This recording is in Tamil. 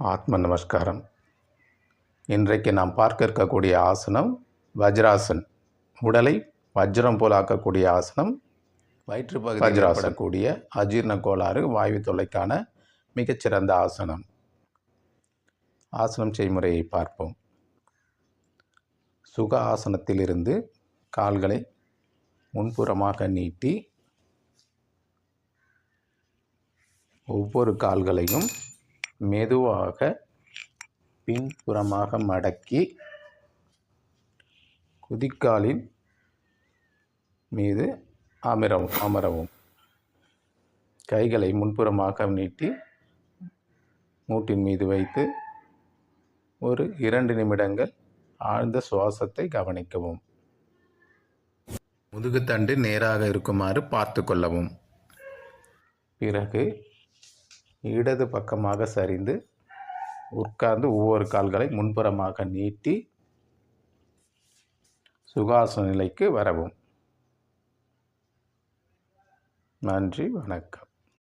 ஆத்ம நமஸ்காரம். இன்றைக்கு நாம் பார்க்க இருக்கக்கூடிய ஆசனம் வஜ்ராசன். உடலை வஜ்ரம் போல் ஆக்கக்கூடிய ஆசனம். வயிற்றுப்பகுதியில் ஏற்படக்கூடிய அஜீர்ண கோளாறு, வாயு தொல்லைக்கான மிகச்சிறந்த ஆசனம். ஆசனம் செய்முறையை பார்ப்போம். சுக ஆசனத்திலிருந்து கால்களை முன்புறமாக நீட்டி ஒவ்வொரு கால்களையும் மெதுவாக பின்புறமாக மடக்கி குதிக்காலின் மீது அமரவும். கைகளை முன்புறமாக நீட்டி மூட்டின் மீது வைத்து ஒரு 2 நிமிடங்கள் ஆழ்ந்த சுவாசத்தை கவனிக்கவும். முதுகுத்தண்டு நேராக இருக்குமாறு பார்த்து கொள்ளவும். பிறகு இடது பக்கமாக சரிந்து உட்கார்ந்து ஒவ்வொரு கால்களை முன்புறமாக நீட்டி சுகாசன நிலைக்கு வரவும். நன்றி, வணக்கம்.